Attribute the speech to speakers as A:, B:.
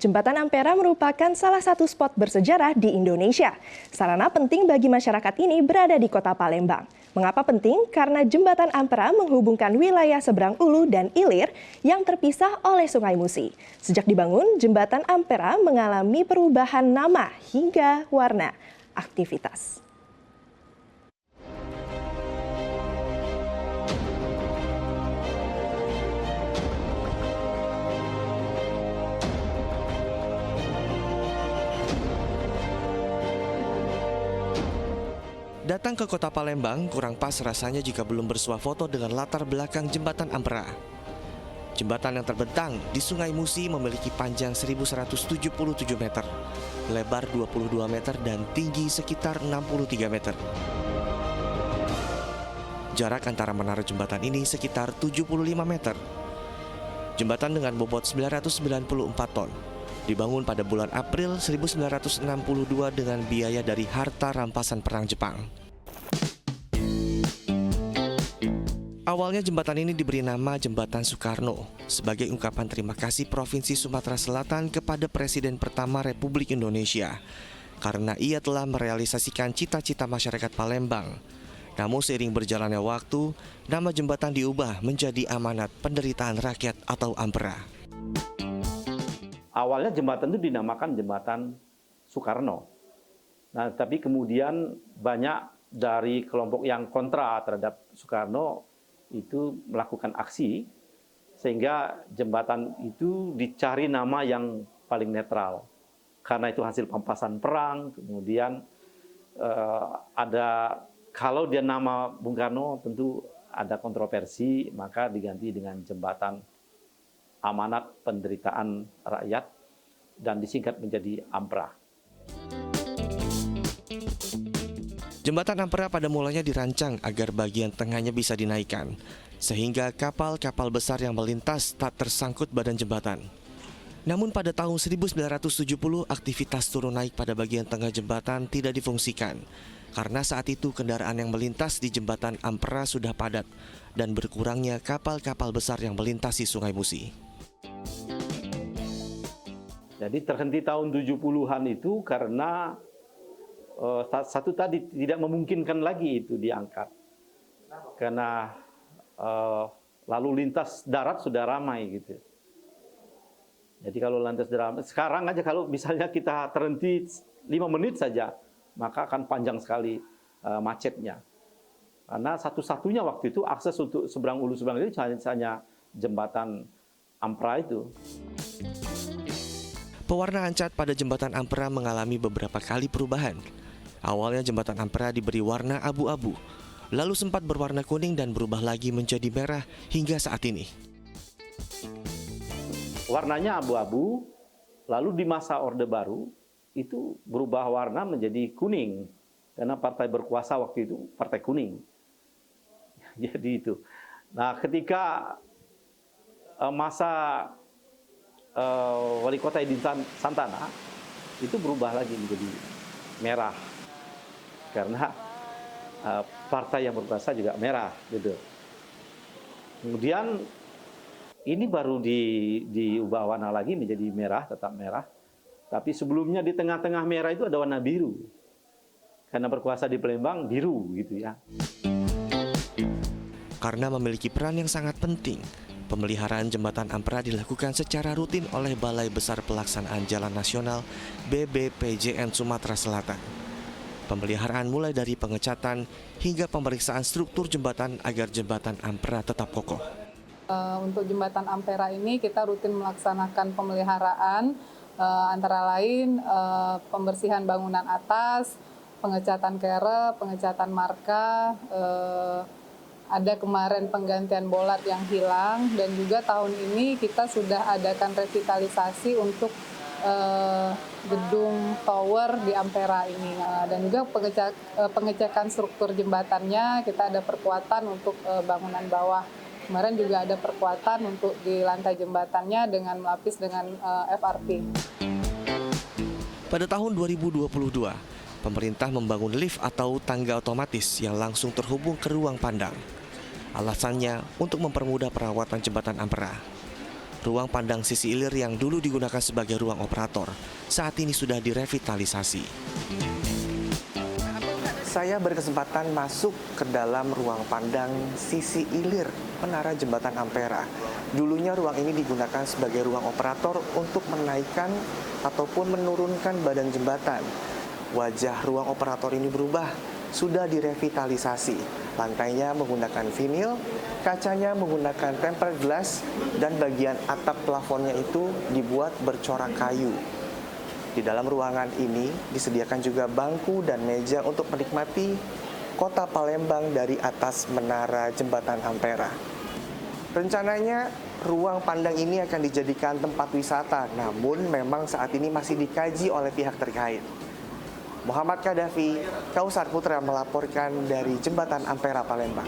A: Jembatan Ampera merupakan salah satu spot bersejarah di Indonesia. Sarana penting bagi masyarakat ini berada di kota Palembang. Mengapa penting? Karena Jembatan Ampera menghubungkan wilayah seberang Ulu dan Ilir yang terpisah oleh Sungai Musi. Sejak dibangun, Jembatan Ampera mengalami perubahan nama hingga warna aktivitas.
B: Datang ke kota Palembang kurang pas rasanya jika belum bersuah foto dengan latar belakang Jembatan Ampera. Jembatan yang terbentang di Sungai Musi memiliki panjang 1177 meter, lebar 22 meter dan tinggi sekitar 63 meter. Jarak antara menara jembatan ini sekitar 75 meter. Jembatan dengan bobot 994 ton. Dibangun pada bulan April 1962 dengan biaya dari harta rampasan Perang Jepang. Awalnya jembatan ini diberi nama Jembatan Soekarno sebagai ungkapan terima kasih Provinsi Sumatera Selatan kepada Presiden pertama Republik Indonesia karena ia telah merealisasikan cita-cita masyarakat Palembang. Namun seiring berjalannya waktu, nama jembatan diubah menjadi Amanat Penderitaan Rakyat atau Ampera.
C: Awalnya jembatan itu dinamakan Jembatan Soekarno. Nah, tapi kemudian banyak dari kelompok yang kontra terhadap Soekarno itu melakukan aksi, sehingga jembatan itu dicari nama yang paling netral. Karena itu hasil pampasan perang, kemudian kalau dia nama Bung Karno tentu ada kontroversi, maka diganti dengan Jembatan Amanat Penderitaan Rakyat dan disingkat menjadi Ampera.
B: Jembatan Ampera pada mulanya dirancang agar bagian tengahnya bisa dinaikkan, sehingga kapal-kapal besar yang melintas tak tersangkut badan jembatan. Namun pada tahun 1970 aktivitas turun naik pada bagian tengah jembatan tidak difungsikan, karena saat itu kendaraan yang melintas di Jembatan Ampera sudah padat dan berkurangnya kapal-kapal besar yang melintasi Sungai Musi.
C: Jadi terhenti tahun 70-an itu karena satu tadi tidak memungkinkan lagi itu diangkat. Karena lalu lintas darat sudah ramai gitu. Jadi kalau lintas darat, sekarang aja kalau misalnya kita terhenti 5 menit saja, maka akan panjang sekali macetnya. Karena satu-satunya waktu itu akses untuk seberang Ulu seberang itu hanya Jembatan Ampera itu.
B: Pewarnaan cat pada Jembatan Ampera mengalami beberapa kali perubahan. Awalnya Jembatan Ampera diberi warna abu-abu, lalu sempat berwarna kuning dan berubah lagi menjadi merah hingga saat ini.
C: Warnanya abu-abu, lalu di masa Orde Baru itu berubah warna menjadi kuning. Karena partai berkuasa waktu itu Partai Kuning. Jadi itu. Nah, ketika masa Wali Kota Edin Santana itu berubah lagi menjadi merah karena partai yang berkuasa juga merah gitu. Kemudian ini baru diubah warna lagi menjadi merah, tetap merah. Tapi sebelumnya di tengah-tengah merah itu ada warna biru. Karena berkuasa di Palembang biru gitu ya.
B: Karena memiliki peran yang sangat penting, pemeliharaan Jembatan Ampera dilakukan secara rutin oleh Balai Besar Pelaksanaan Jalan Nasional BBPJN Sumatera Selatan. Pemeliharaan mulai dari pengecatan hingga pemeriksaan struktur jembatan agar Jembatan Ampera tetap kokoh.
D: Untuk Jembatan Ampera ini kita rutin melaksanakan pemeliharaan antara lain pembersihan bangunan atas, pengecatan kerep, pengecatan marka, ada kemarin penggantian bolat yang hilang, dan juga tahun ini kita sudah adakan revitalisasi untuk gedung tower di Ampera ini. Dan juga pengecekan struktur jembatannya, kita ada perkuatan untuk bangunan bawah. Kemarin juga ada perkuatan untuk di lantai jembatannya dengan melapis dengan FRP.
B: Pada tahun 2022, pemerintah membangun lift atau tangga otomatis yang langsung terhubung ke ruang pandang. Alasannya untuk mempermudah perawatan Jembatan Ampera. Ruang pandang Sisi Ilir yang dulu digunakan sebagai ruang operator, saat ini sudah direvitalisasi. Saya berkesempatan masuk ke dalam ruang pandang Sisi Ilir, Menara Jembatan Ampera. Dulunya ruang ini digunakan sebagai ruang operator untuk menaikkan ataupun menurunkan badan jembatan. Wajah ruang operator ini berubah, sudah direvitalisasi. Lantainya menggunakan vinil, kacanya menggunakan tempered glass, dan bagian atap plafonnya itu dibuat bercorak kayu. Di dalam ruangan ini disediakan juga bangku dan meja untuk menikmati kota Palembang dari atas menara Jembatan Ampera. Rencananya ruang pandang ini akan dijadikan tempat wisata, namun memang saat ini masih dikaji oleh pihak terkait. Muhammad Kadafi, Kausar Putra melaporkan dari Jembatan Ampera Palembang.